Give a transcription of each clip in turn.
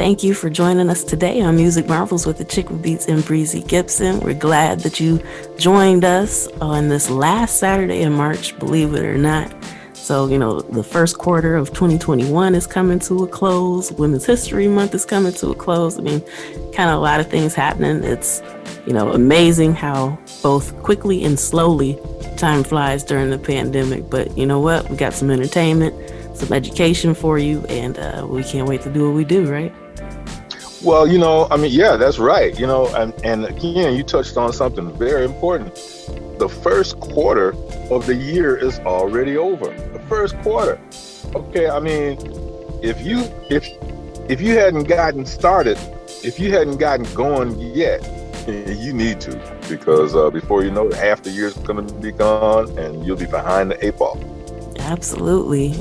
Thank you for joining us today on Music Marvels with Achickwitbeatz and Breezy Gipson. We're glad that you joined us on this last Saturday in March, believe it or not. So, the first quarter of 2021 is coming to a close. Women's History Month is coming to a close. Kind of a lot of things happening. It's, amazing how both quickly and slowly time flies during the pandemic. But you know what? We got some entertainment, some education for you, and we can't wait to do what we do, right? Well, yeah, that's right. And again, you touched on something very important. The first quarter of the year is already over. The first quarter. Okay, if you hadn't gotten started, if you hadn't gotten going yet, you need to, because before you know it, half the year's going to be gone and you'll be behind the 8 ball. Absolutely.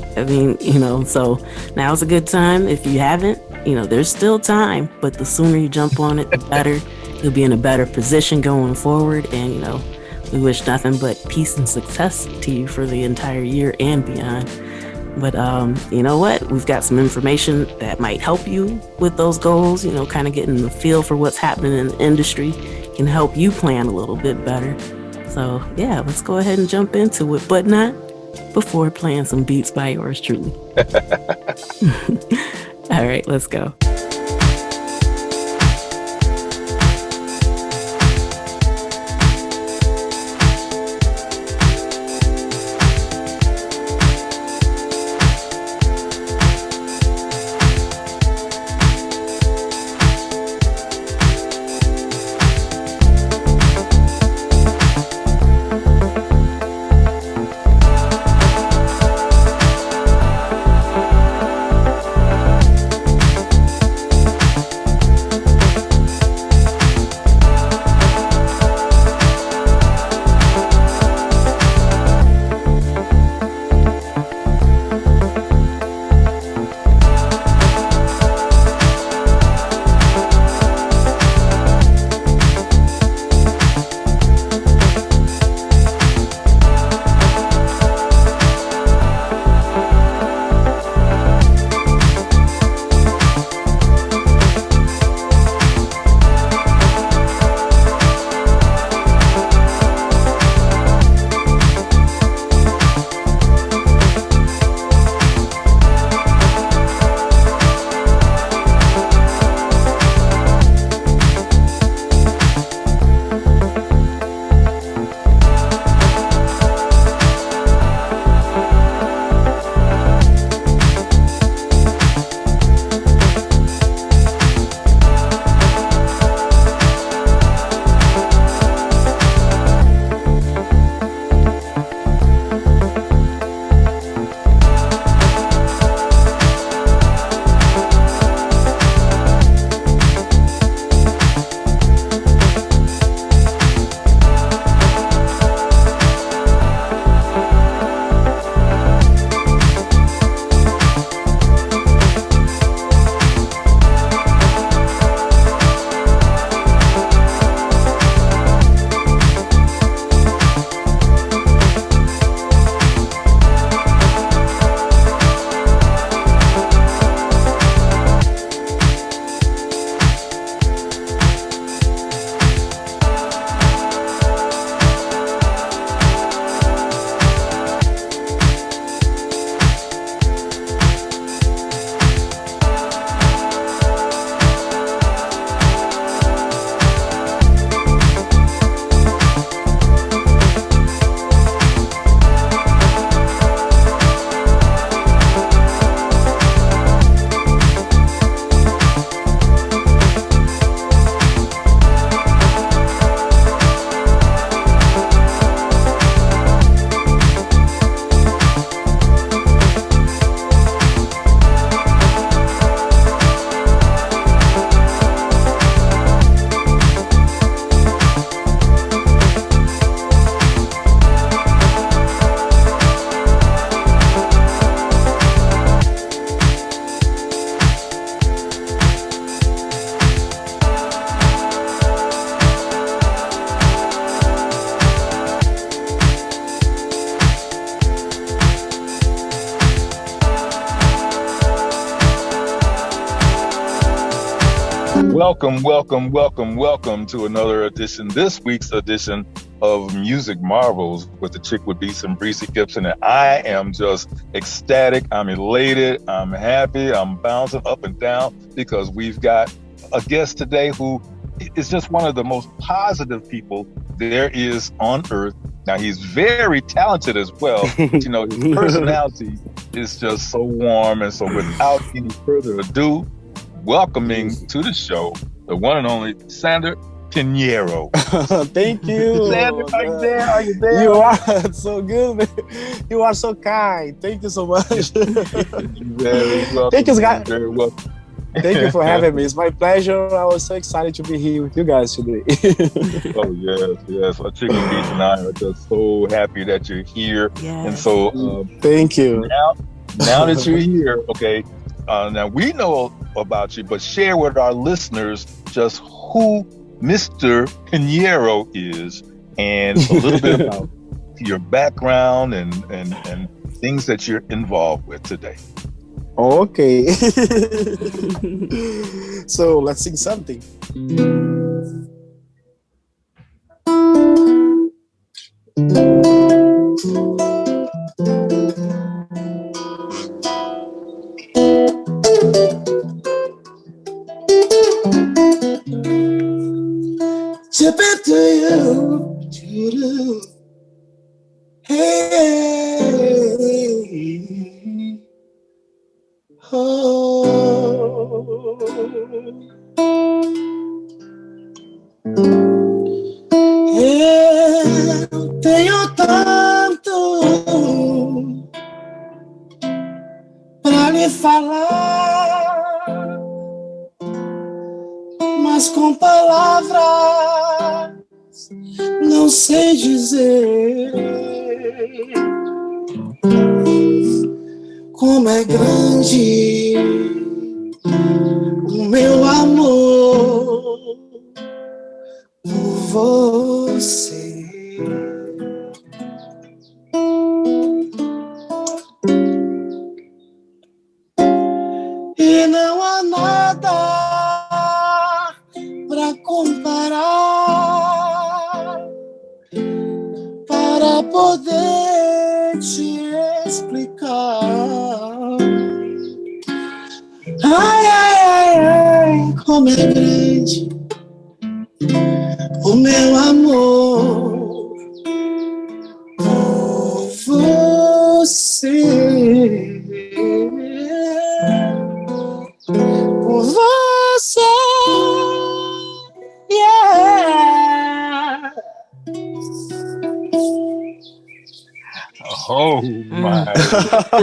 So now's a good time. If you haven't, there's still time, but the sooner you jump on it, the better. You'll be in a better position going forward. And, we wish nothing but peace and success to you for the entire year and beyond. But you know what? We've got some information that might help you with those goals, kind of getting the feel for what's happening in the industry can help you plan a little bit better. So, yeah, let's go ahead and jump into it, but not before playing some beats by yours truly. All right, let's go. Welcome, welcome, welcome, welcome to another edition, this week's edition of Music Marvels with Achickwitbeatz and Breezy Gipson. And I am just ecstatic. I'm elated. I'm happy. I'm bouncing up and down because we've got a guest today who is just one of the most positive people there is on earth. Now, he's very talented as well, but his personality is just so warm. And so without any further ado, welcoming to the show, the one and only Sander Pinheiro. Thank you. Sander, are you there? Are you there? You are so good, man. You are so kind. Thank you so much. Very welcome. Thank you, guys. Very welcome. Thank you for having me. It's my pleasure. I was so excited to be here with you guys today. Oh, yes. Achickwitbeatz and I are just so happy that you're here. Yes. And so, thank you. Now that you're here, okay, now we know about you, but share with our listeners just who Mr. Pinheiro is and a little bit about your background and things that you're involved with today. Okay. So let's sing something. Chip into you, hey, oh, eu tenho tanto pra lhe falar, mas com palavras não sei dizer como é grande o meu amor por você. E não há nada pra comparar, para poder te explicar. Ai, ai, ai, ai, como é grande o meu amor por você. Por você, yeah. Oh my! Oh,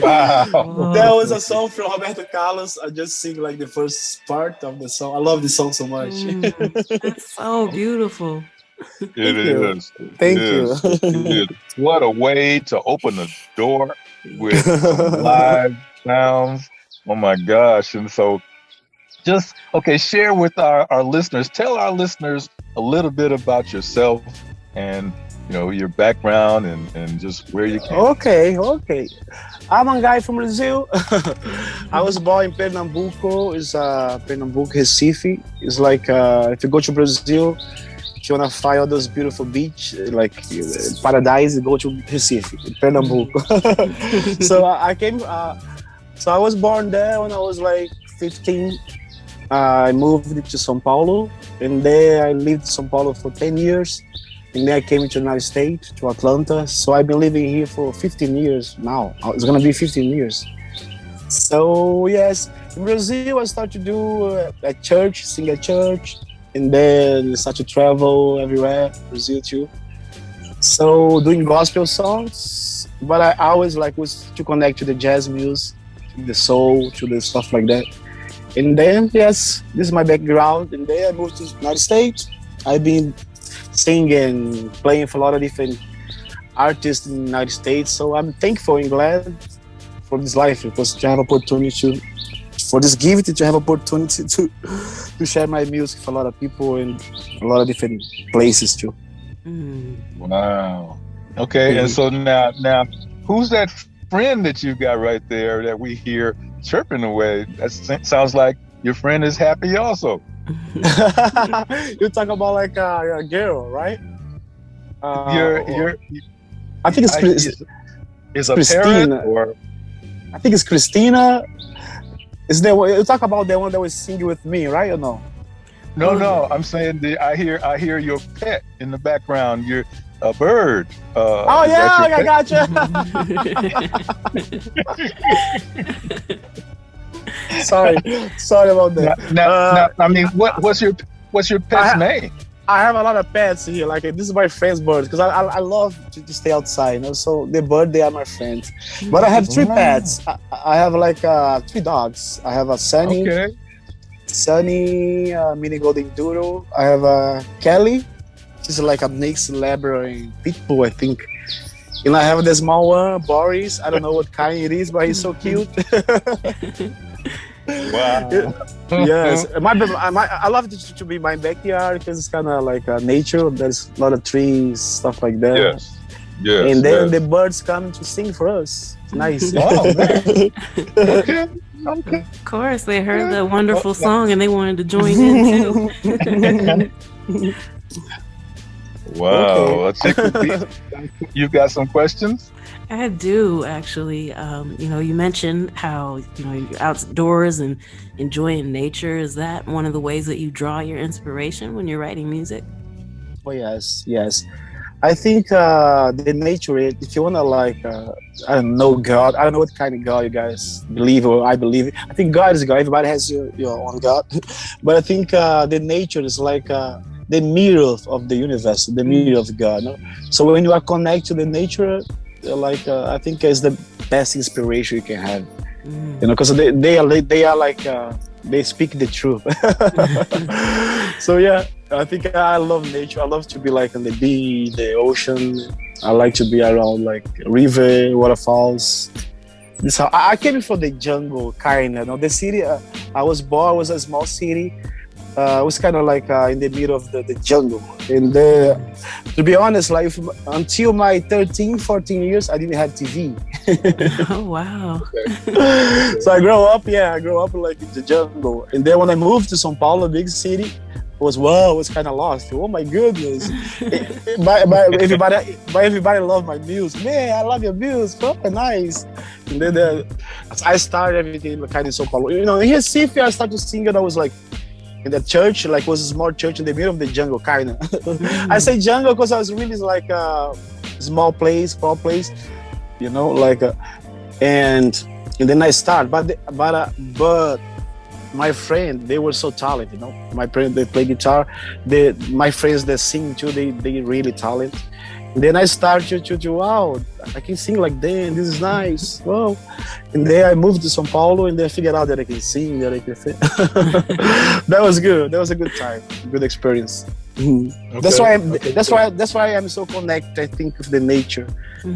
wow! That was a song from Roberto Carlos. I just sing like the first part of the song. I love this song so much. That's so beautiful. It is. Thank you. What a way to open the door with some live sounds. Oh my gosh. And so share with our listeners, tell our listeners a little bit about yourself and your background and just where you came. Okay. I'm a guy from Brazil. I was born in Pernambuco. It's Pernambuco, Recife. It's like if you go to Brazil, if you wanna find all those beautiful beach like paradise, you go to Recife, Pernambuco. So I came. So I was born there when I was like 15. I moved to São Paulo, and there I lived in São Paulo for 10 years. And then I came to the United States, to Atlanta. So I've been living here for 15 years now. It's gonna be 15 years. So yes, in Brazil I started to do a church, sing at church, and then I started to travel everywhere, Brazil too. So doing gospel songs, but I always was to connect to the jazz music, to the soul, to the stuff like that. And then yes, this is my background. And then I moved to the United States. I've been singing, playing for a lot of different artists in the United States. So I'm thankful and glad for this life, because to have opportunity for this gift, to have opportunity to share my music with a lot of people in a lot of different places too. Wow. Okay, and so now, who's that friend that you got right there that we hear chirping away? That sounds like your friend is happy also. You talk about like a girl, right? You're I think it's is a Christina. parent or I think it's Christina. Is there? You talk about the one that was singing with me, right or no? no, I'm saying I hear your pet in the background. You're a bird. Oh is yeah, that your I pet? gotcha. Sorry about that. Now, I mean, what's your pet's name? I have a lot of pets here. Like this is my friend's bird because I love to stay outside. You know, so the bird they are my friends. But I have 3 pets. I have like 3 dogs. I have a Sunny, mini golden doodle. I have a Kelly. She's like a mixed Labrador and Pitbull, I think. And I have the small one, Boris. I don't know what kind it is, but he's so cute. Wow. Yes, I love it to be my backyard because it's kind of like nature. There's a lot of trees, stuff like that. Yes. And then the birds come to sing for us. It's nice. Oh, man. Okay. Of course, they heard the wonderful song and they wanted to join in too. Wow. Okay. You've got some questions? I do actually. You mentioned how you're outdoors and enjoying nature. Is that one of the ways that you draw your inspiration when you're writing music? Oh yes. I think the nature. If you wanna like, I don't know God. I don't know what kind of God you guys believe or I believe. I think God is God. Everybody has your own God, but I think the nature is like the mirror of the universe, the mirror of God. No? So when you are connected to the nature, like I think is the best inspiration you can have. Because they are like they speak the truth. So yeah, I think I love nature. I love to be like on the beach, the ocean. I like to be around like river, waterfalls. This how I came from the jungle, kind of. The city I was born was a small city. It was kind of like in the middle of the jungle. And to be honest, like until my 13, 14 years, I didn't have TV. Oh, wow. So I grew up like in the jungle. And then when I moved to São Paulo, big city, I was kind of lost. Oh my goodness. Everybody loved my music. Man, I love your music. Oh, nice. And then I started everything kind of in São Paulo. In Recife, I started singing. I was like, in the church, like was a small church in the middle of the jungle, kind of. I say jungle because I was really like a small place, and then I start. But my friend, they were so talented, My friend, they play guitar. My friends that sing too, they really talented. And then I started to wow, I can sing like that. This is nice. Wow. And then I moved to São Paulo, and then I figured out that I can sing, that I can sing. That was good. That was a good time, good experience. Okay. That's why I'm so connected, I think, with the nature,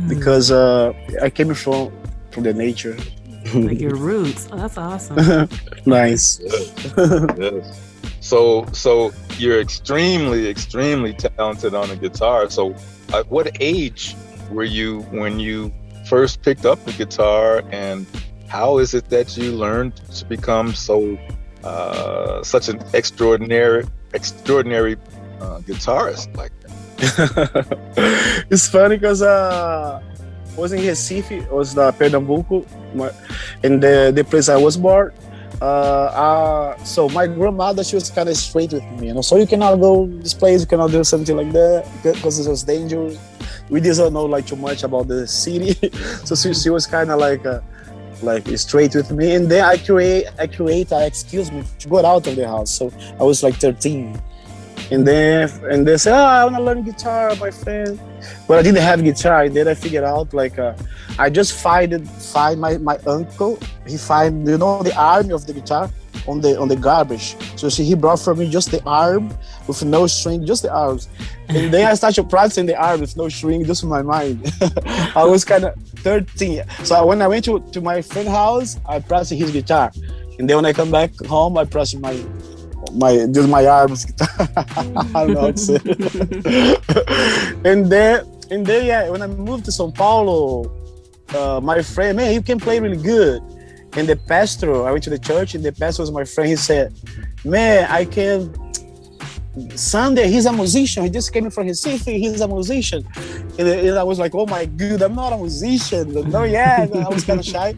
because I came from the nature. Like your roots. Oh, that's awesome. Nice. Yes. So you're extremely talented on the guitar. So at what age were you when you first picked up the guitar, and how is it that you learned to become such an extraordinary guitarist like that? It's funny because I was in Recife, it was Pernambuco, in the place I was born. So my grandmother, she was kind of straight with me, so you cannot go this place, you cannot do something like that because it was dangerous. We didn't know like too much about the city, so she was kind of like straight with me. And then I create excuse me to go out of the house. So I was like 13, and they said, I want to learn guitar, my friend. But I didn't have guitar. And then I figured out I just find my uncle. He find the arm of the guitar on the garbage. So he brought for me just the arm with no string, just the arms. And then I started practicing the arm with no string, just in my mind. I was kind of 13. So when I went to my friend's house, I practiced his guitar. And then when I come back home, I practiced my arms guitar. I don't know how to say it. And then, yeah, when I moved to São Paulo, my friend, man, you can play really good. And the pastor, I went to the church, and the pastor was my friend. He said, "Man, I can." Sunday, he's a musician. He just came in from Recife. He's a musician, and I was like, "Oh my God, I'm not a musician." No, yeah, I was kind of shy.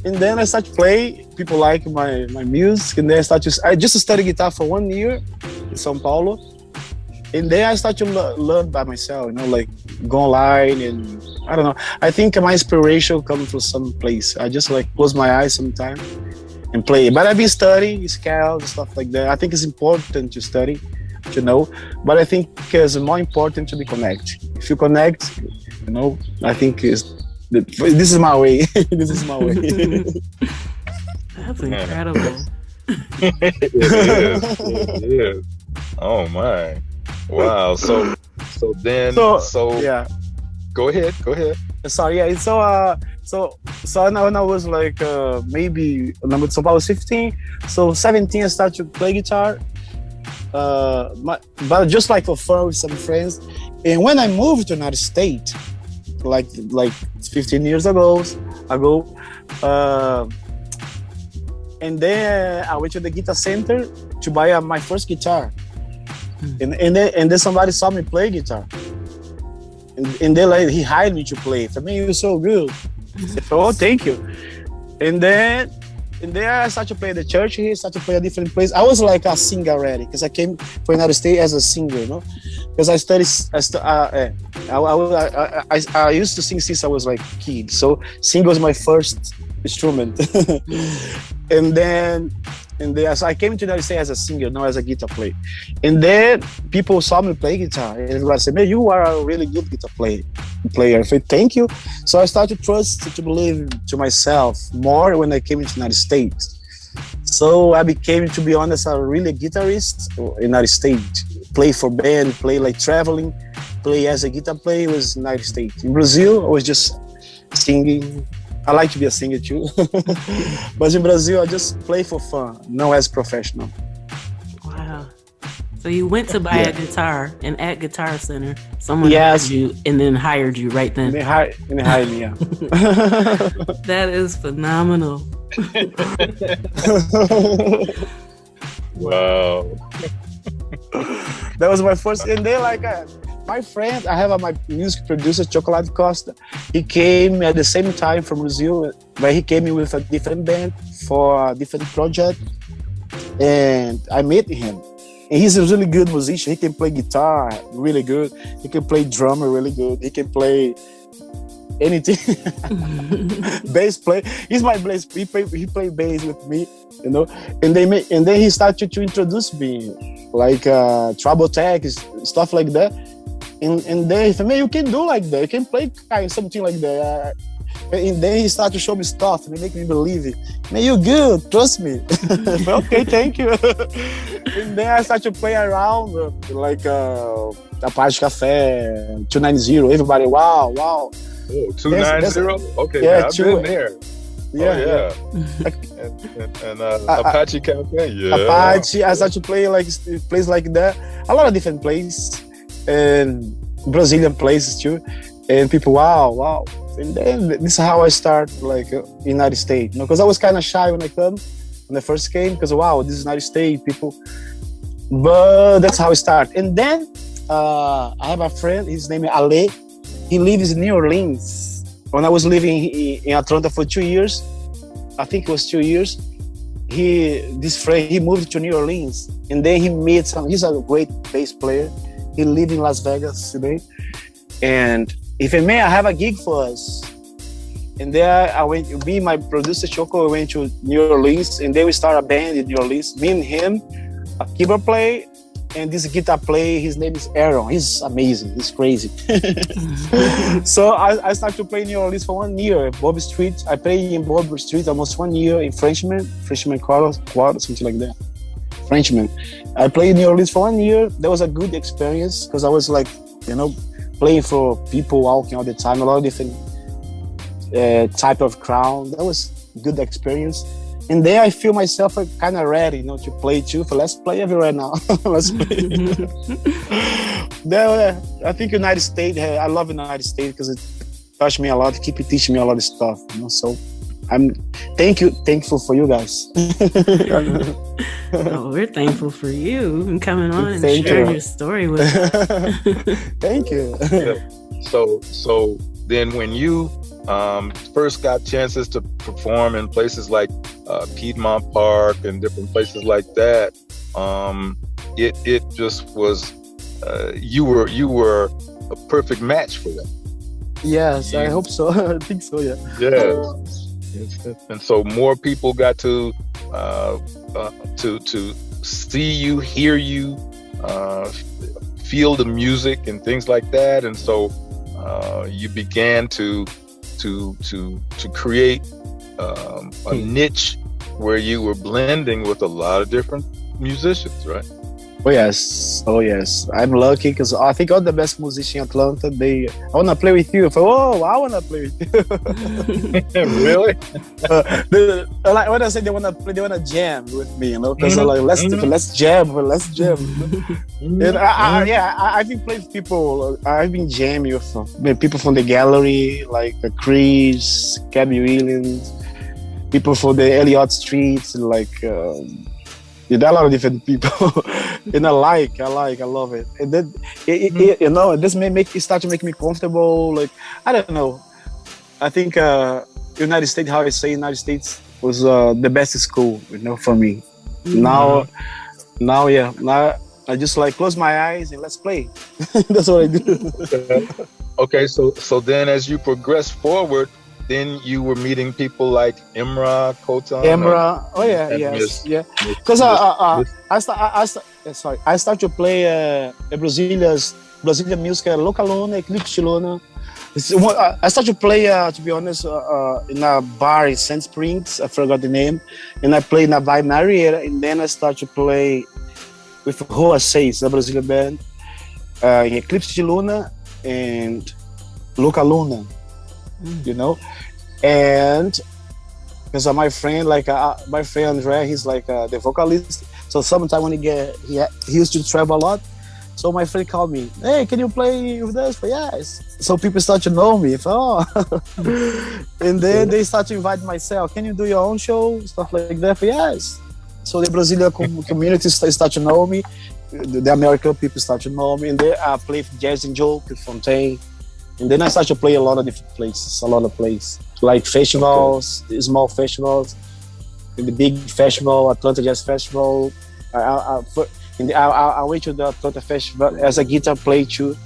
And then I started to play. People like my music, and then I just studied guitar for 1 year in São Paulo, and then I started to learn by myself. Like go online, and I don't know. I think my inspiration comes from some place. I just like close my eyes sometimes and play. But I've been studying scales and stuff like that. I think it's important to study, to know. But I think it's more important to be connected. If you connect, I think this is my way. This is my way. That's incredible. It is. Oh my. Wow. So yeah. Go ahead. Sorry, yeah. So when I was like maybe when I was 15, so 17 I started to play guitar. But just like for fun with some friends. And when I moved to United States, like 15 years ago, and then I went to the guitar center to buy my first guitar. And then somebody saw me play guitar. And then he hired me to play. For me, it was so good. I said, "Oh, thank you." And then I started to play at the church here, started to play a different place. I was like a singer already, because I came for United States as a singer, because I studied. I used to sing since I was like a kid. So singing was my first instrument. and then so I came to the United States as a singer, not as a guitar player. And then people saw me play guitar, and everybody said, "Man, you are a really good guitar player." I said, "Thank you." So I started to believe to myself more when I came into the United States. So I became, to be honest, a really guitarist in the United States. Play for band, play like traveling, play as a guitar player was United States. In Brazil, I was just singing. I like to be a singer too. But in Brazil, I just play for fun, not as professional. Wow. So you went to buy a guitar, and at Guitar Center, someone hired you and then hired you right then. And they hired me, yeah. That is phenomenal. Wow. That was my first, and then my friend, I have my music producer, Chocolate Costa. He came at the same time from Brazil, but he came in with a different band for a different project, and I met him. And he's a really good musician. He can play guitar really good. He can play drummer really good. He can play anything. Bass play. He's my bass. He play bass with me, And then he started to introduce me, like treble tech, stuff like that. And then he said, "Man, you can do like that. You can play something like that." And then he started to show me stuff and make me believe it. "Man, you're good. Trust me." Okay, thank you. And then I started to play around like Apache Cafe, 290. Everybody, wow. Oh, 290? Okay, yeah, I've been there. Yeah. And Apache Cafe, yeah. Apache, I started to play like places like that. A lot of different places. And Brazilian places too. And people, wow. And then this is how I start United States. Because I was kind of shy when I first came, because this is United States people. But that's how I start. And then I have a friend, his name is Ale. He lives in New Orleans. When I was living in Atlanta for 2 years, I think it was 2 years, this friend, he moved to New Orleans. And then he met he's a great bass player. He lives in Las Vegas today. And if I may, I have a gig for us. And there I went, me and my producer Choco went to New Orleans, and then we started a band in New Orleans. Me and him, a keyboard player, and this guitar player, his name is Aaron. He's amazing, he's crazy. So I started to play in New Orleans for 1 year at Bob Street. I played in Bob Street almost 1 year in Frenchman Quarter, something like that. Frenchman. I played in New Orleans for 1 year. That was a good experience, because I was playing for people walking all the time, a lot of different type of crowd. That was a good experience. And then I feel myself kind of ready, to play too. So let's play everywhere now. Let's play. I think United States, I love United States because it touched me a lot, keep teaching me a lot of stuff. So I'm thankful for you guys. Oh, we're thankful for you and coming on and Thank sharing you. your story with us. Thank you. So then when you first got chances to perform in places like Piedmont Park and different places like that, it just was you were a perfect match for them. Yes, I hope so. I think so. Yeah. Yes. And so more people got to see you, hear you, feel the music and things like that, and so you began to create a niche where you were blending with a lot of different musicians, right? Oh yes. I'm lucky because I think all the best musicians in Atlanta, I wanna play with you. I wanna play with you. Really? Like when I say they wanna play, they wanna jam with me, you know? Because I'm like, let's jam. And I've been playing with people. I've been jamming with people from the gallery, like Chris, Gabby Williams, people from the Elliott Street, like. There are a lot of different people, and I love it. And then, you know, this start to make me comfortable. Like, I don't know. I think United States, how I say United States, was the best school, you know, for me. Mm-hmm. Now I just like close my eyes and let's play. That's what I do. Okay, so then as you progress forward, then you were meeting people like Imra, Kotan. Yeah. Because I start to play Brazilian music, Localona, Eclipse. I start to play, to be honest, in a bar in Sand Springs. I forgot the name, and I play in a Vai Mariera, and then I start to play with Rua 6, a Brazilian band, in Eclipse de Luna and Localona. You know, and because my friend Andrea, he's like the vocalist. So sometimes when he used to travel a lot. So my friend called me, hey, can you play with us? But yes. So people start to know me. And then they start to invite myself. Can you do your own show? Stuff like that. But yes. So the Brazilian community start to know me. The American people start to know me. And then I play with Jazz and Joe, with Fontaine. And then I started to play a lot of different places, like festivals, small festivals, the big festival, Atlanta Jazz Festival. I went to the Atlanta Festival as a guitar player too,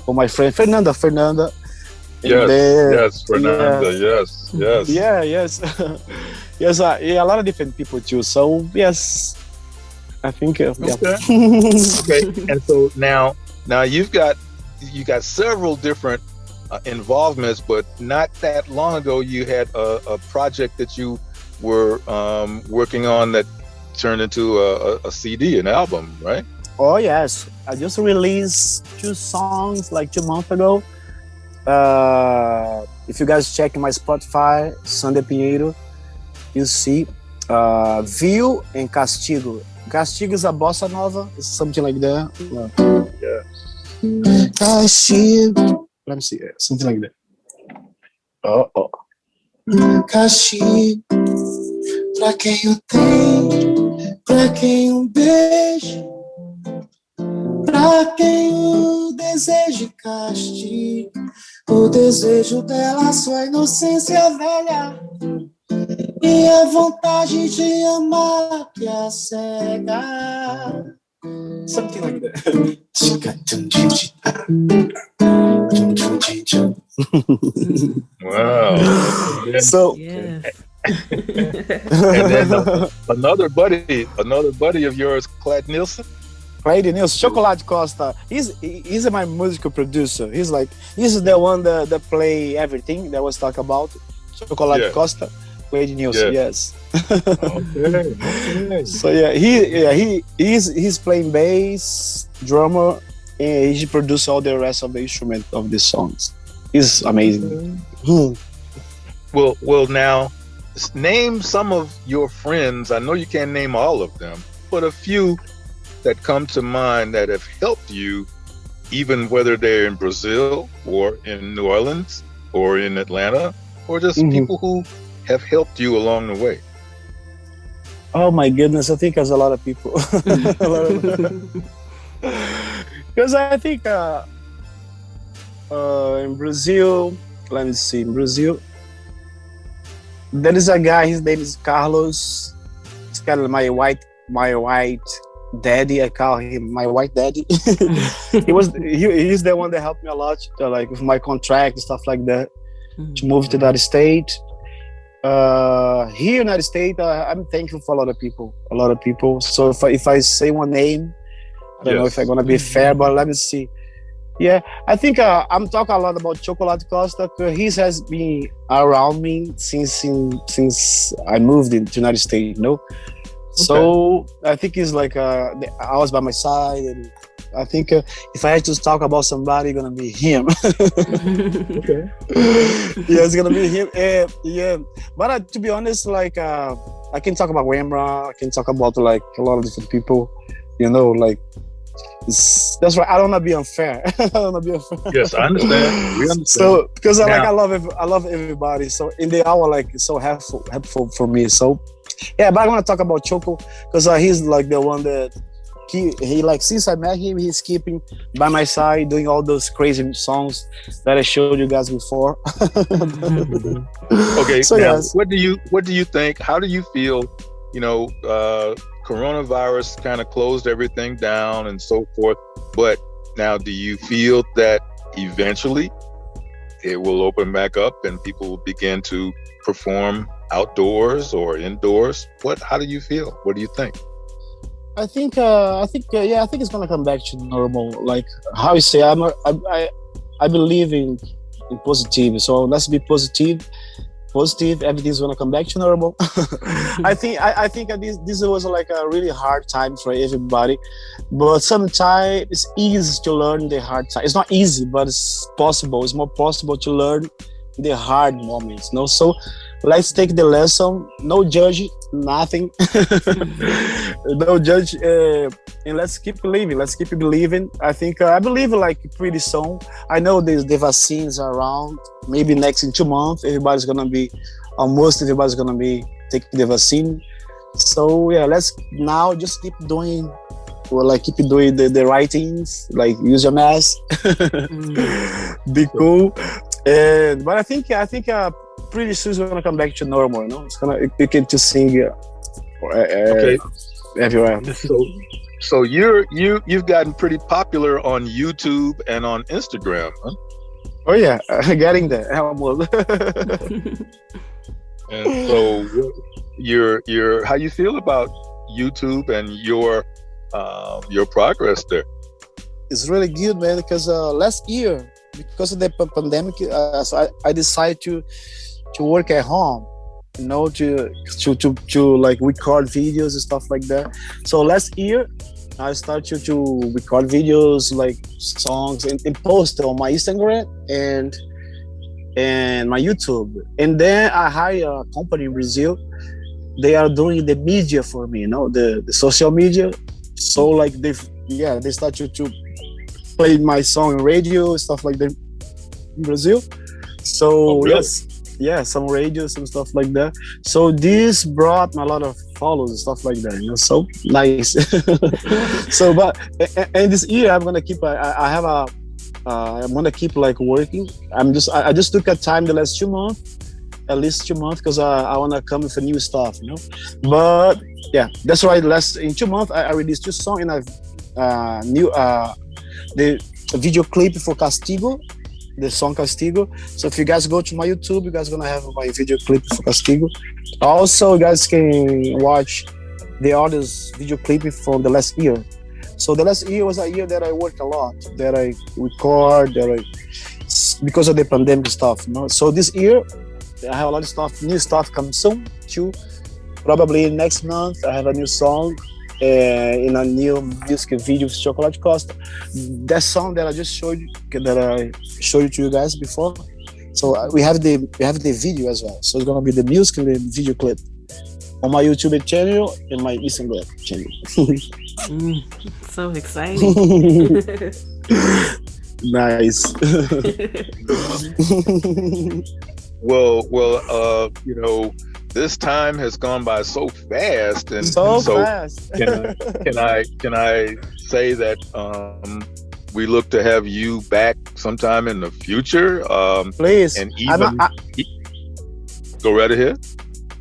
for my friend Fernanda. Yes, Fernanda. Yes. Yes, a lot of different people too. So yes, I think. Okay. And so now you got several different involvements, but not that long ago you had a project that you were working on that turned into a CD, an album, right? Oh yes, I just released 2 songs like 2 months ago. If you guys check my Spotify, Sunday Pinheiro, you see Viu and Castigo. Castigo is a bossa nova, it's something like that. Yeah. Castigo. Let me see, something like that. Castigo, pra quem o tem, pra quem beijo, pra quem o deseja castigo. O desejo dela, sua inocência velha, e a vontade de amar que a cega. Something like that. Wow. So Yes. And then another buddy of yours, Clyde Nielsen. Chocolate Costa. He's my musical producer. He's the one that play everything that was talked about. Chocolate Costa, Clyde Nielsen. Yes. Okay. So he's playing bass, drummer, and he produces all the rest of the instrument of the songs. He's amazing. Well, now name some of your friends. I know you can't name all of them, but a few that come to mind that have helped you, even whether they're in Brazil or in New Orleans or in Atlanta, or just people who have helped you along the way? Oh my goodness, I think there's a lot of people. Because I think in Brazil, let me see, in Brazil, there is a guy, his name is Carlos. He's kind of my white daddy. I call him my white daddy. He's the one that helped me a lot, like with my contract and stuff like that, to move to that state. Here in the United States, I'm thankful for a lot of people. So if I say one name, I don't know if I'm gonna be fair, but let me see. Yeah, I think I'm talking a lot about Chocolate Costa. He has been around me since I moved into the United States. You know, so I think he's like I was by my side, and I think if I had to talk about somebody, gonna be him. Okay. Yeah, it's gonna be him. Yeah, but to be honest, like I can talk about Wemra. I can talk about like a lot of different people. You know, like that's right. I don't want to be unfair. Yes, I understand. We understand. So because I love everybody. So in the hour, like it's so helpful for me. So yeah, but I want to talk about Choco because he's like the one that. He like since I met him, he's keeping by my side, doing all those crazy songs that I showed you guys before. Okay, so now yes. What do you think? How do you feel? You know, coronavirus kind of closed everything down and so forth. But now, do you feel that eventually it will open back up and people will begin to perform outdoors or indoors? How do you feel? What do you think? I think it's gonna come back to normal. Like how you say, I believe in positive. So let's be positive. Everything's gonna come back to normal. I think this was like a really hard time for everybody, but sometimes it's easy to learn the hard time. It's not easy, but it's possible. It's more possible to learn the hard moments. No, so let's take the lesson. No judge, nothing. No judge, and let's keep believing. I think I believe like pretty soon. I know the vaccines are around. Maybe next in 2 months, everybody's gonna be taking the vaccine. So yeah, let's now just keep doing the right things. Like use your mask, be cool, but I think pretty soon it's gonna come back to normal. You know, you can just sing everywhere. So you've gotten pretty popular on YouTube and on Instagram, huh? Oh yeah, getting there. Almost. And so you're how you feel about YouTube and your progress there? It's really good, man. Because last year, because of the pandemic, so I decided to work at home, you know, to like record videos and stuff like that. So last year I started to record videos like songs and post on my Instagram and my YouTube. And then I hired a company in Brazil. They are doing the media for me, you know, the social media. So like they started to play my song on radio, stuff like that in Brazil. So really? Yes, some radios and stuff like that. So this brought a lot of follows and stuff like that, you know, so nice. So, but and this year I'm gonna keep. I'm gonna keep like working. I just took a time the last 2 months, at least 2 months, because I wanna come with a new stuff, you know. But yeah, that's why in 2 months I released 2 songs and I've the video clip for Castigo. The song Castigo. So if you guys go to my YouTube, you guys gonna have my video clip for Castigo. Also, you guys can watch the others video clip from the last year. So the last year was a year that I worked a lot, that I record, because of the pandemic stuff, you know. So this year, I have a lot of stuff, new stuff coming soon too. Probably next month, I have a new song in a new music video with Chocolate Costa. That song that I just showed you, to you guys before. So we have the video as well. So it's gonna be the music and the video clip on my YouTube channel and my Instagram channel. So exciting. Nice. 。you know, this time has gone by so fast, So and so fast. can I say that we look to have you back sometime in the future, Please. and even go right ahead.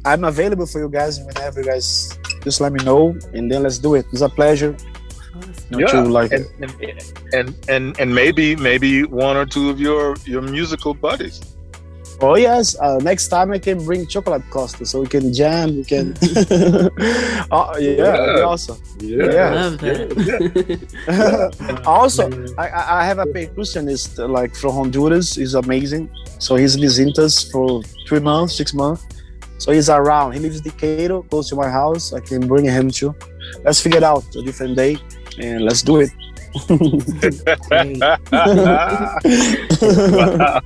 I'm available for you guys whenever you guys just let me know, and then let's do it. It's a pleasure. Yeah, To like and maybe one or two of your musical buddies. Oh yes, next time I can bring chocolate Costa so we can jam. We can. Oh yeah, that'd be awesome. Yeah. Love that. Also, I have a percussionist like from Honduras. He's amazing. So he's visiting us for 3 months, 6 months. So he's around. He lives in Decatur, close to my house. I can bring him too. Let's figure it out a different day and let's do it. Wow.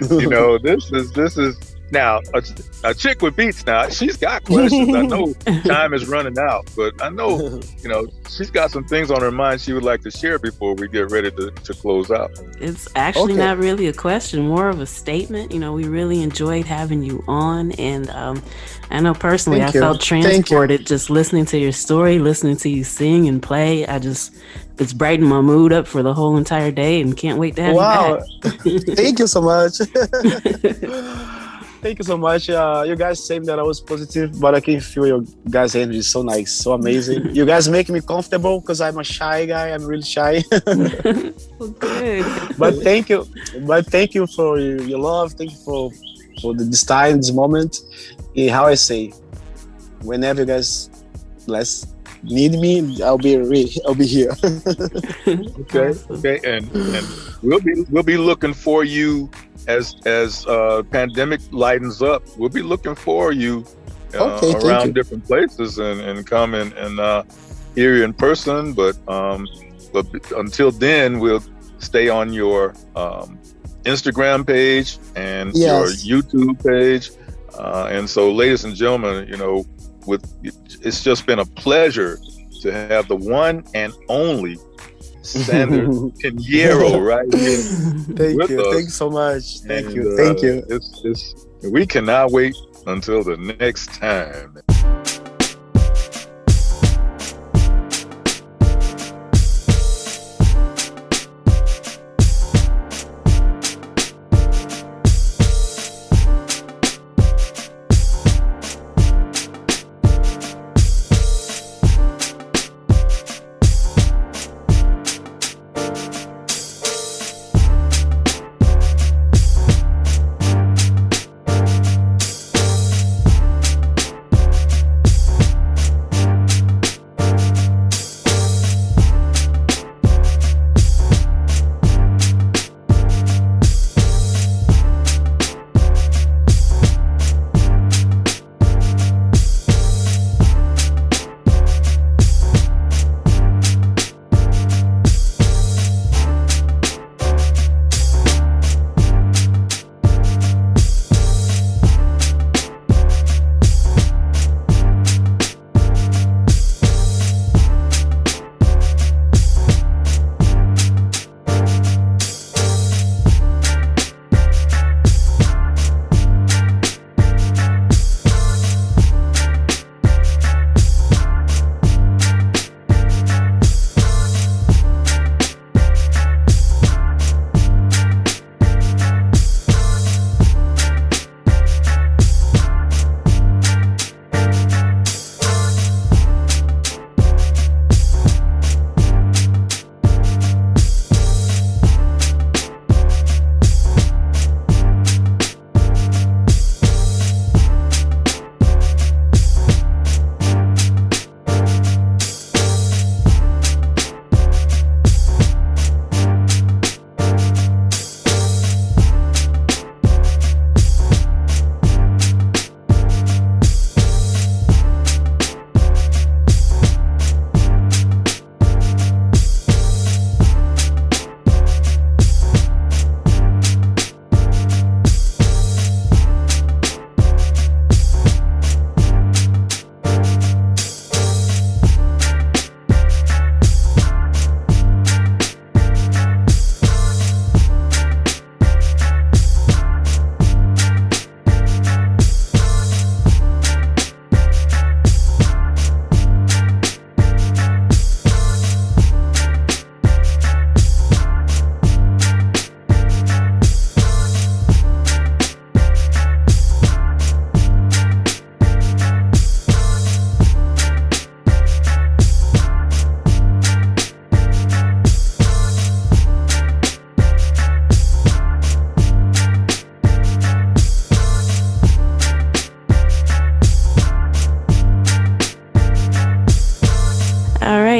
You know, this is now a chick with beats. Now she's got questions. I know time is running out, but I know, you know, she's got some things on her mind she would like to share before we get ready to close out. It's actually not really a question, more of a statement. You know, we really enjoyed having you on, and I know personally I felt transported just listening to your story, listening to you sing and play. It's brightened my mood up for the whole entire day, and can't wait to have you back. Thank you so much. Thank you so much. You guys saying that I was positive, but I can feel your guys' energy is so nice, so amazing. You guys make me comfortable because I'm a shy guy. I'm really shy. Good. But thank you. But thank you for your love. Thank you for this time, this moment. And how I say, whenever you guys need me, I'll be here. Okay, and we'll be looking for you as pandemic lightens up. We'll be looking for you around different places and come and hear you in person. But until then, we'll stay on your Instagram page and your YouTube page. And so, ladies and gentlemen, you know, it's just been a pleasure to have the one and only Sander Pinheiro right here. Thank you. Us. Thanks so much. Thank you. We cannot wait until the next time.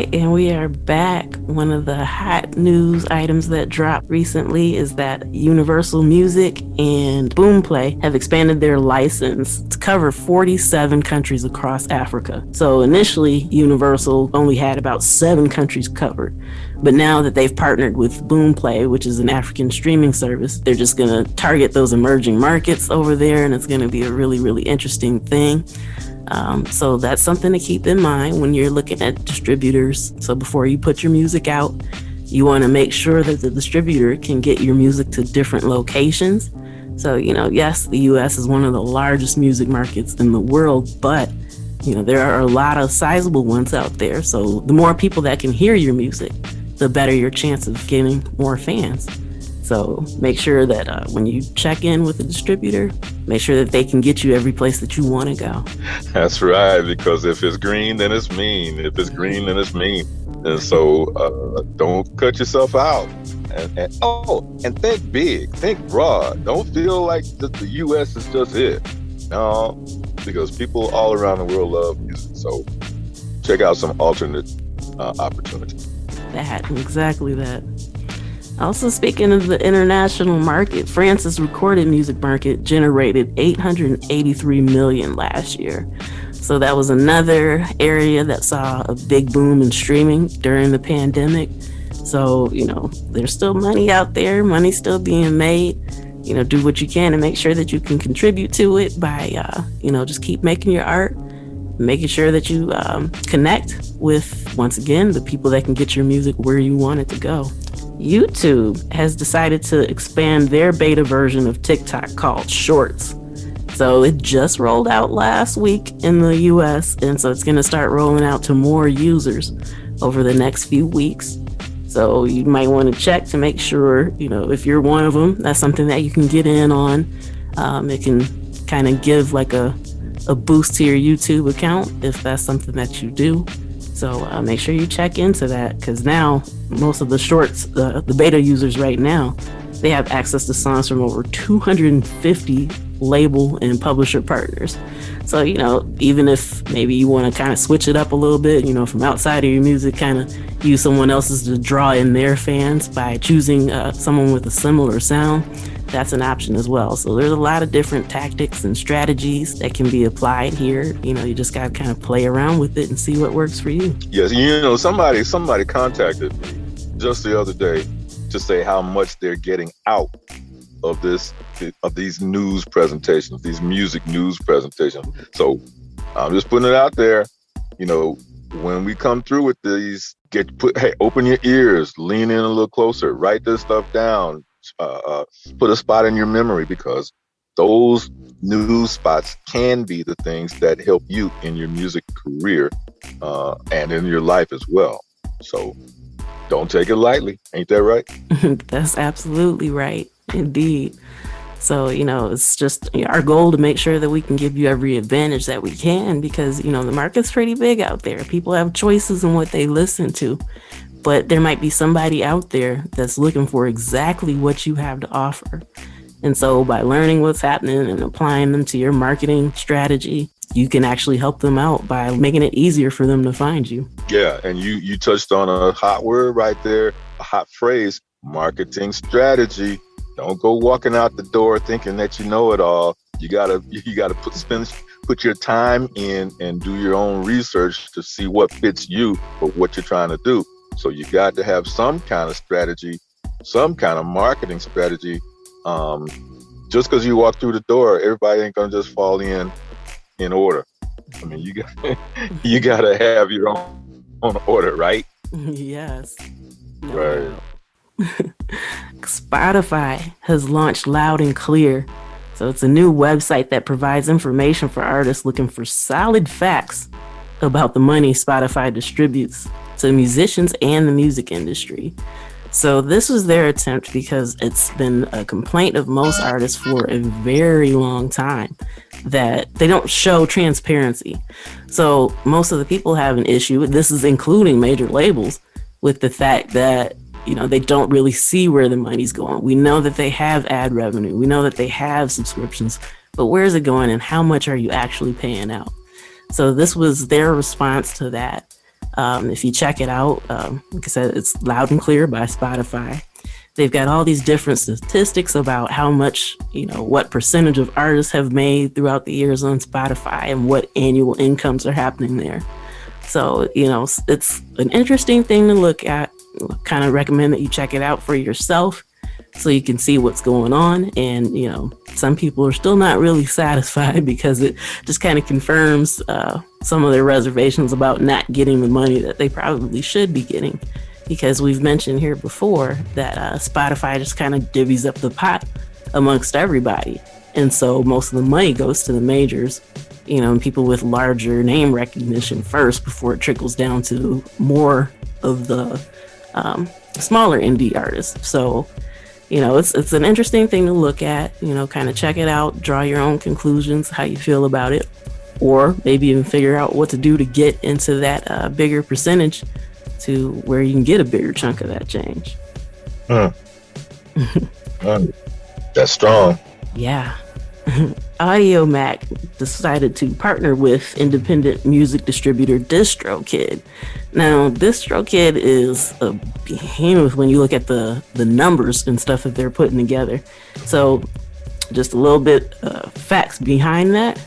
right, and we are back. One of the hot news items that dropped recently is that Universal Music and Boomplay have expanded their license to cover 47 countries across Africa. So initially, Universal only had about 7 countries covered. But now that they've partnered with Boomplay, which is an African streaming service, they're just going to target those emerging markets over there, and it's going to be a really, really interesting thing. So that's something to keep in mind when you're looking at distributors. So before you put your music out, you want to make sure that the distributor can get your music to different locations. So, yes, the US is one of the largest music markets in the world, but, there are a lot of sizable ones out there. So the more people that can hear your music, the better your chance of getting more fans. So make sure that when you check in with the distributor, make sure that they can get you every place that you want to go. That's right, because if it's green, then it's mean. If it's green, then it's mean. And so don't cut yourself out. And think big, think broad. Don't feel like the U.S. is just it. No, because people all around the world love music. So check out some alternate opportunities. Exactly that. Also, speaking of the international market, France's recorded music market generated $883 million last year. So that was another area that saw a big boom in streaming during the pandemic. So, there's still money out there, money's still being made. Do what you can to make sure that you can contribute to it by, just keep making your art, making sure that you connect with, once again, the people that can get your music where you want it to go. YouTube has decided to expand their beta version of TikTok called Shorts. So it just rolled out last week in the US, and so it's going to start rolling out to more users over the next few weeks. So you might want to check to make sure, if you're one of them, that's something that you can get in on. It can kind of give like a boost to your YouTube account if that's something that you do. So make sure you check into that, because now most of the shorts, the beta users right now, they have access to songs from over 250 label and publisher partners. So, even if maybe you want to kind of switch it up a little bit, from outside of your music, kind of use someone else's to draw in their fans by choosing someone with a similar sound, that's an option as well. So there's a lot of different tactics and strategies that can be applied here. You just got to kind of play around with it and see what works for you. Yes, somebody contacted me just the other day to say how much they're getting out of these news presentations, these music news presentations. So I'm just putting it out there. When we come through with these, open your ears, lean in a little closer, write this stuff down, put a spot in your memory, because those news spots can be the things that help you in your music career and in your life as well. So don't take it lightly. Ain't that right? That's absolutely right. Indeed. So, it's just our goal to make sure that we can give you every advantage that we can, because, the market's pretty big out there. People have choices in what they listen to, but there might be somebody out there that's looking for exactly what you have to offer. And so by learning what's happening and applying them to your marketing strategy, you can actually help them out by making it easier for them to find you. Yeah, and you touched on a hot word right there, a hot phrase, marketing strategy. Don't go walking out the door thinking that you know it all. You gotta put your time in and do your own research to see what fits you or what you're trying to do. So you got to have some kind of strategy, some kind of marketing strategy. Just because you walk through the door, everybody ain't gonna just fall in order. I mean, you gotta have your own order, right? Yes. No right. doubt. Spotify has launched Loud and Clear. So it's a new website that provides information for artists looking for solid facts about the money Spotify distributes to musicians and the music industry. So this was their attempt because it's been a complaint of most artists for a very long time that they don't show transparency. So most of the people have an issue, this is including major labels, with the fact that they don't really see where the money's going. We know that they have ad revenue. We know that they have subscriptions, but where is it going and how much are you actually paying out? So this was their response to that. If you check it out, like I said, it's Loud and Clear by Spotify. They've got all these different statistics about how much, what percentage of artists have made throughout the years on Spotify and what annual incomes are happening there. So, it's an interesting thing to look at. Kind of recommend that you check it out for yourself so you can see what's going on. And, some people are still not really satisfied because it just kind of confirms some of their reservations about not getting the money that they probably should be getting. Because we've mentioned here before that Spotify just kind of divvies up the pot amongst everybody. And so most of the money goes to the majors, and people with larger name recognition first before it trickles down to more of the smaller indie artists. So, it's an interesting thing to look at, kind of check it out, draw your own conclusions, how you feel about it, or maybe even figure out what to do to get into that bigger percentage to where you can get a bigger chunk of that change. That's strong. Yeah. Audiomack decided to partner with independent music distributor DistroKid. Now, DistroKid is a behemoth when you look at the numbers and stuff that they're putting together. So, just a little bit facts behind that.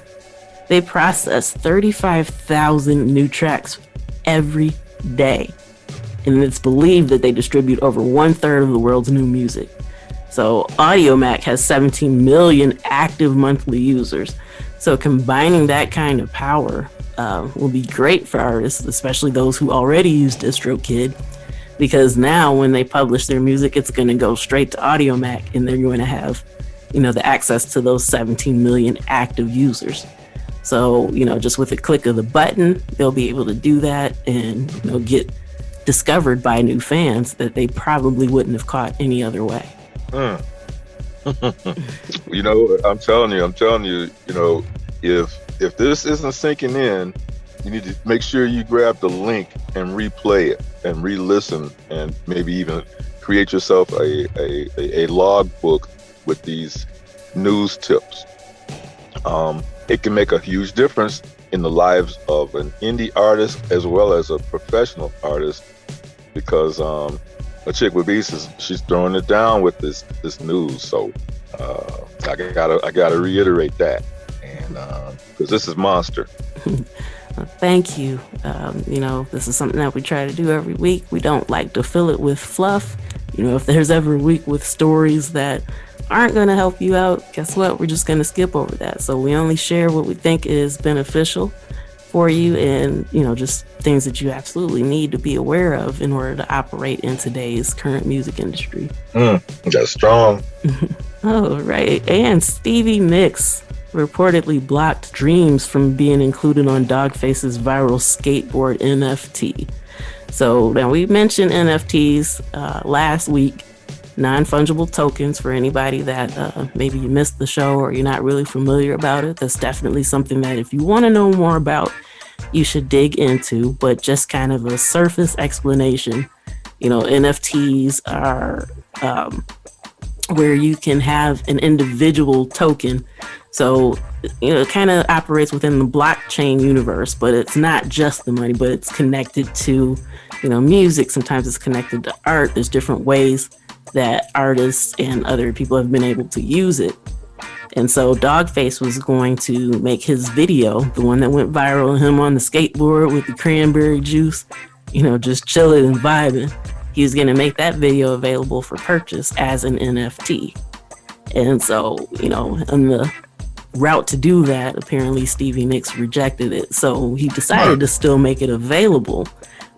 They process 35,000 new tracks every day. And it's believed that they distribute over 1/3 of the world's new music. So Audiomack has 17 million active monthly users. So combining that kind of power will be great for artists, especially those who already use DistroKid, because now when they publish their music, it's going to go straight to Audiomack, and they're going to have, the access to those 17 million active users. So, just with a click of the button, they'll be able to do that and, get discovered by new fans that they probably wouldn't have caught any other way. I'm telling you, if this isn't sinking in, you need to make sure you grab the link and replay it and re-listen, and maybe even create yourself a log book with these news tips. It can make a huge difference in the lives of an indie artist as well as a professional artist, because Achickwitbeatz she's throwing it down with this news. So I gotta reiterate that, and because this is monster. Thank you. This is something that we try to do every week. We don't like to fill it with fluff. If there's ever a week with stories that aren't going to help you out, guess what? We're just going to skip over that. So we only share what we think is beneficial for you, and just things that you absolutely need to be aware of in order to operate in today's current music industry. That's strong. Oh, right. And Stevie Nicks reportedly blocked Dreams from being included on Dogface's viral skateboard NFT. So now we mentioned NFTs last week, non-fungible tokens. For anybody that maybe you missed the show or you're not really familiar about it, that's definitely something that if you want to know more about, you should dig into. But just kind of a surface explanation, NFTs are where you can have an individual token. So, it kind of operates within the blockchain universe, but it's not just the money, but it's connected to, music. Sometimes it's connected to art. There's different ways that artists and other people have been able to use it. And so Dogface was going to make his video, the one that went viral, him on the skateboard with the cranberry juice, just chilling and vibing. He was going to make that video available for purchase as an NFT. And so, on the route to do that, apparently Stevie Nicks rejected it. So he decided to still make it available,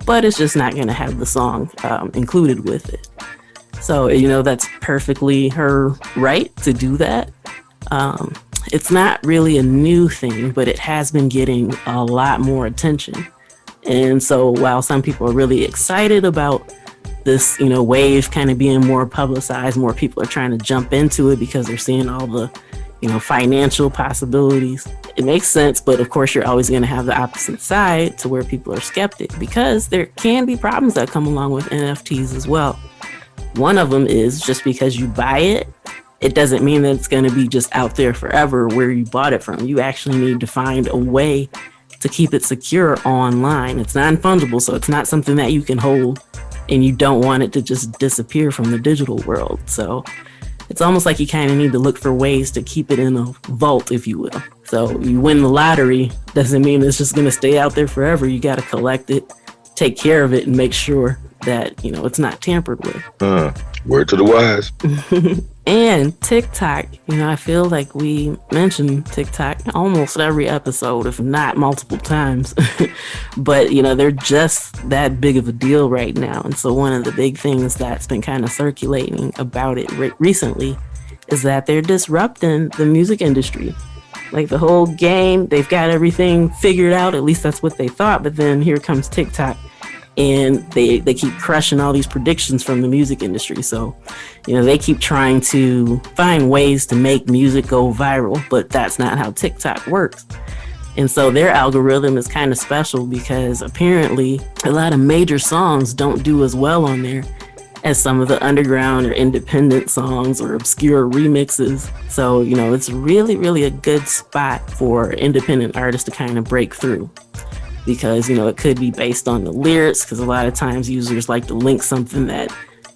but it's just not going to have the song included with it. So, that's perfectly her right to do that. It's not really a new thing, but it has been getting a lot more attention. And so while some people are really excited about this, wave kind of being more publicized, more people are trying to jump into it because they're seeing all the, financial possibilities. It makes sense, but of course you're always going to have the opposite side to where people are skeptic, because there can be problems that come along with NFTs as well. One of them is just because you buy it, it doesn't mean that it's going to be just out there forever where you bought it from. You actually need to find a way to keep it secure online. It's non-fungible, so it's not something that you can hold, and you don't want it to just disappear from the digital world. So it's almost like you kind of need to look for ways to keep it in a vault, if you will. So you win the lottery, doesn't mean it's just going to stay out there forever. You got to collect it, take care of it, and make sure that, you know, it's not tampered with. Word to the wise. And TikTok, you know, I feel like we mention TikTok almost every episode, if not multiple times. But, you know, they're just that big of a deal right now. And so one of the big things that's been kind of circulating about it recently is that they're disrupting the music industry. Like the whole game, they've got everything figured out. At least that's what they thought. But then here comes TikTok. And they keep crushing all these predictions from the music industry. So, you know, they keep trying to find ways to make music go viral, but that's not how TikTok works. And so their algorithm is kind of special because apparently a lot of major songs don't do as well on there as some of the underground or independent songs or obscure remixes. So, you know, it's really, really a good spot for independent artists to kind of break through. Because, you know, it could be based on the lyrics, because a lot of times users like to link something that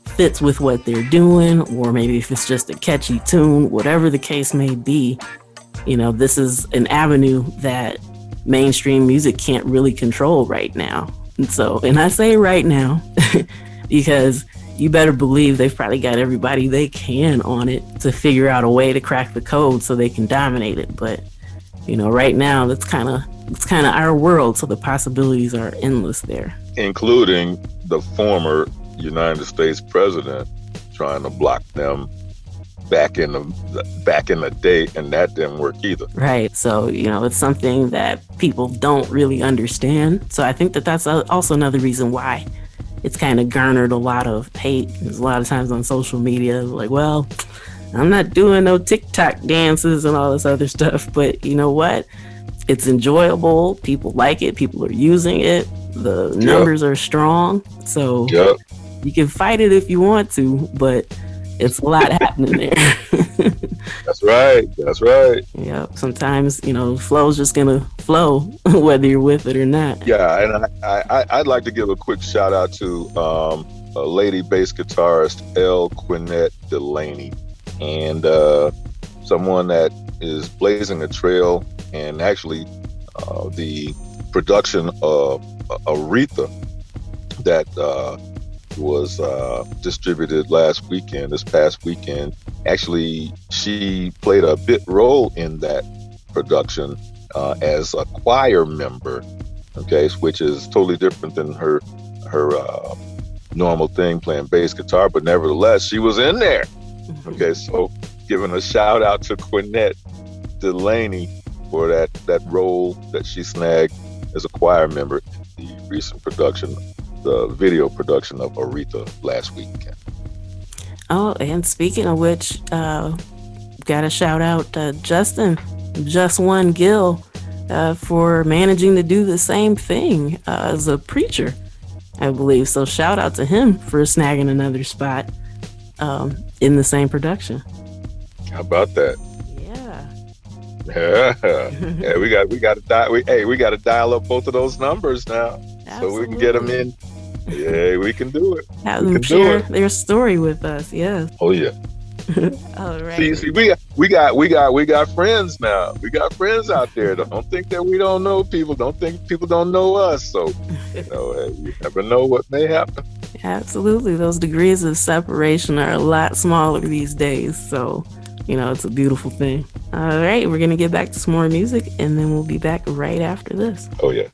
fits with what they're doing, or maybe if it's just a catchy tune, whatever the case may be, you know, this is an avenue that mainstream music can't really control right now. And I say right now, because you better believe they've probably got everybody they can on it to figure out a way to crack the code so they can dominate it. But, you know, right now, it's kind of our world, so the possibilities are endless there. Including the former United States president trying to block them back in the day, and that didn't work either. Right. So, you know, it's something that people don't really understand. So I think that that's also another reason why it's kind of garnered a lot of hate. There's a lot of times on social media, like, well, I'm not doing no TikTok dances and all this other stuff, but you know what? It's enjoyable. People like it. People are using it. The numbers are strong. So you can fight it if you want to, but it's a lot happening there. That's right. That's right. Yep. Sometimes, you know, flow's just going to flow whether you're with it or not. Yeah. And I'd like to give a quick shout out to a lady bass guitarist, Achickwitbeatz Delaney, and someone that is blazing a trail. And actually, the production of Aretha that was distributed this past weekend, actually, she played a bit role in that production as a choir member, okay, which is totally different than her normal thing, playing bass guitar, but nevertheless, she was in there. Okay, so giving a shout out to Quinette Delaney for that role that she snagged as a choir member in the recent production, the video production of Aretha last weekend. Oh, and speaking of which, got to shout out Justin, Just One Gill, for managing to do the same thing as a preacher, I believe. So shout out to him for snagging another spot in the same production. How about that? Yeah, we got to dial up both of those numbers now. Absolutely. So we can get them in. Yeah, we can do it. Have them share their story with us. Yeah. Oh yeah. All right. See, we got friends now. We got friends out there. Don't think that we don't know people. Don't think people don't know us. So, you know, you never know what may happen. Absolutely, those degrees of separation are a lot smaller these days. So, you know, it's a beautiful thing. All right, we're gonna get back to some more music, and then we'll be back right after this. Oh yeah.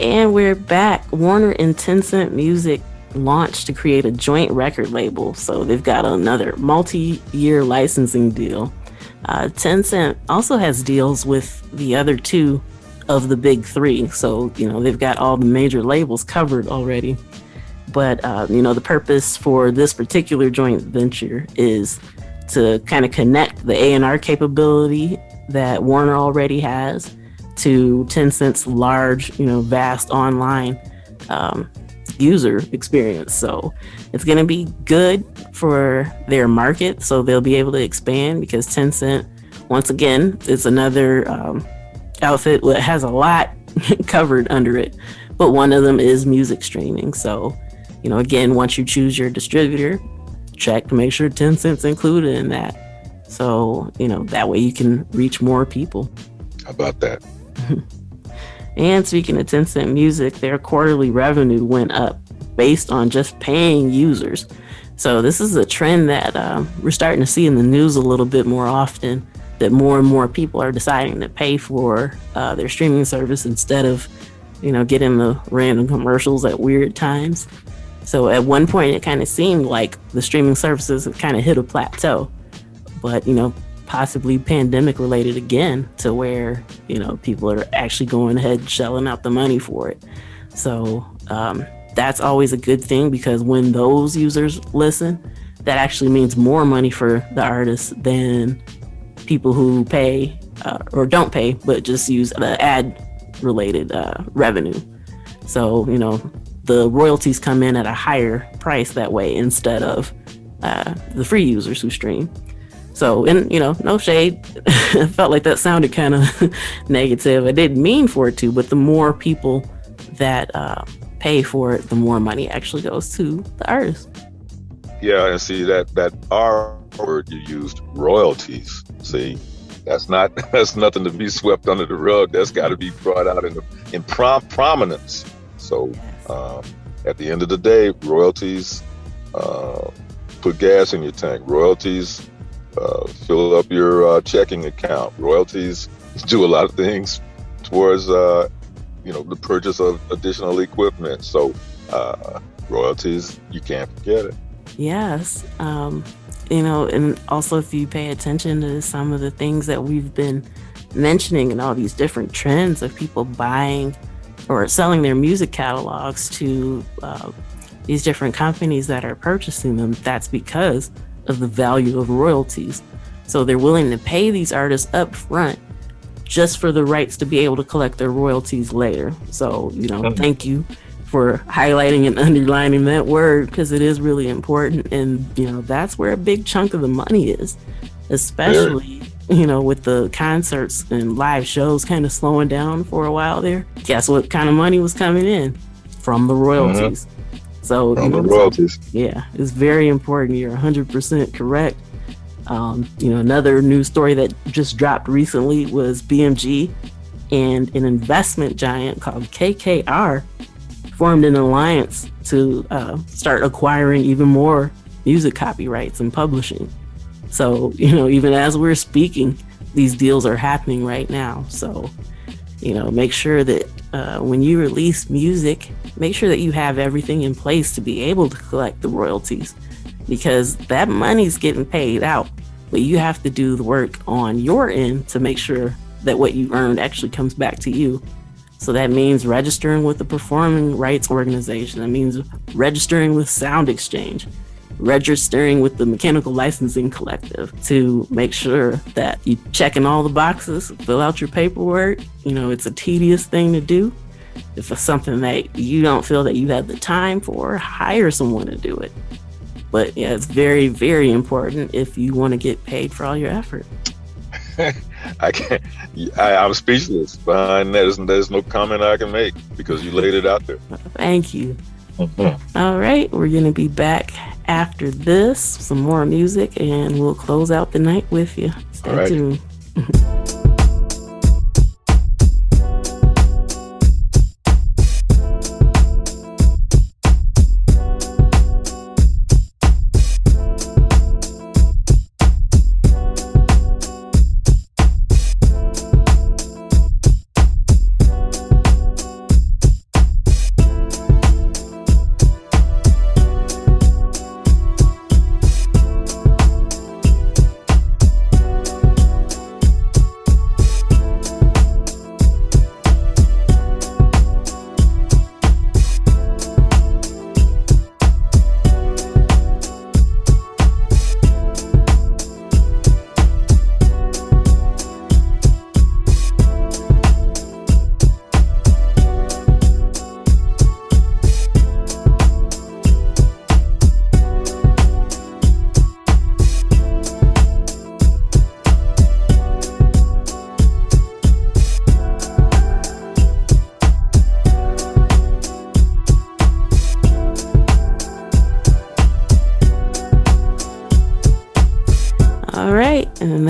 And we're back. Warner and Tencent Music launched to create a joint record label. So they've got another multi-year licensing deal. Tencent also has deals with the other two of the big three. So, they've got all the major labels covered already. But, the purpose for this particular joint venture is to kind of connect the A&R capability that Warner already has to Tencent's large, vast online user experience. So it's going to be good for their market. So they'll be able to expand because Tencent, once again, is another outfit that has a lot covered under it. But one of them is music streaming. So, again, once you choose your distributor, check to make sure Tencent's included in that. So, that way you can reach more people. How about that? And speaking of Tencent Music, their quarterly revenue went up based on just paying users. So this is a trend that we're starting to see in the news a little bit more often, that more and more people are deciding to pay for their streaming service instead of, getting the random commercials at weird times. So at one point, it kind of seemed like the streaming services have kind of hit a plateau, but, possibly pandemic related again, to where, people are actually going ahead and shelling out the money for it. So that's always a good thing, because when those users listen, that actually means more money for the artists than people who pay or don't pay, but just use the ad related revenue. So, the royalties come in at a higher price that way instead of the free users who stream. So, and no shade, I felt like that sounded kind of negative. I didn't mean for it to, but the more people that pay for it, the more money actually goes to the artist. Yeah, and see that R word you used, royalties. See, that's nothing to be swept under the rug. That's got to be brought out in prominence. So, at the end of the day, royalties put gas in your tank. Royalties fill up your checking account. Royalties do a lot of things towards the purchase of additional equipment. So royalties, you can't forget it. Yes. And also if you pay attention to some of the things that we've been mentioning and all these different trends of people buying or selling their music catalogs to these different companies that are purchasing them, that's because of the value of royalties. So they're willing to pay these artists up front just for the rights to be able to collect their royalties later. So, thank you for highlighting and underlining that word, because it is really important. And, that's where a big chunk of the money is, especially, with the concerts and live shows kind of slowing down for a while there. Guess what kind of money was coming in? From the royalties. So, the royalties. Yeah, it's very important. You're 100% correct. Another news story that just dropped recently was BMG and an investment giant called KKR formed an alliance to start acquiring even more music copyrights and publishing. So, even as we're speaking, these deals are happening right now. So, make sure that when you release music, make sure that you have everything in place to be able to collect the royalties, because that money's getting paid out, but you have to do the work on your end to make sure that what you earned actually comes back to you. So that means registering with the performing rights organization. That means registering with Sound Exchange, registering with the Mechanical Licensing Collective to make sure that you checking all the boxes, fill out your paperwork. It's a tedious thing to do. If it's something that you don't feel that you have the time for, hire someone to do it. But yeah, it's very, very important if you want to get paid for all your effort. I'm speechless behind that. There's no comment I can make because you laid it out there. Thank you. All right, we're going to be back after this, some more music, and we'll close out the night with you. Stay tuned.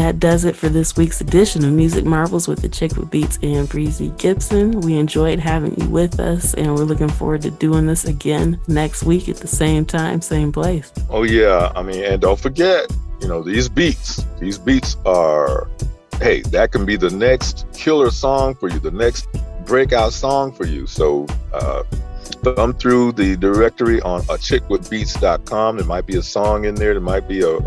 that does it for this week's edition of Music Marvels with Achickwitbeatz and Breezy Gipson. We enjoyed having you with us, and we're looking forward to doing this again next week at the same time, same place. Oh yeah, I mean, and don't forget, these beats are, hey, that can be the next killer song for you, the next breakout song for you. So thumb through the directory on achickwitbeatz.com. There might be a song in there. There might be a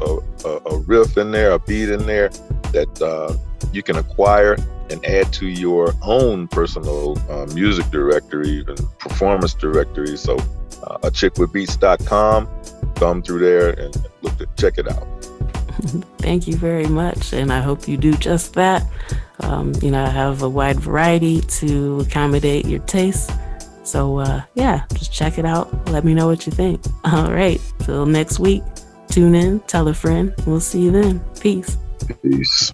riff in there, a beat in there that you can acquire and add to your own personal music directory and performance directory. So achickwitbeatz.com, thumb through there and check it out. Thank you very much, and I hope you do just that. I have a wide variety to accommodate your tastes. So, just check it out. Let me know what you think. All right. Till next week, tune in, tell a friend. We'll see you then. Peace. Peace.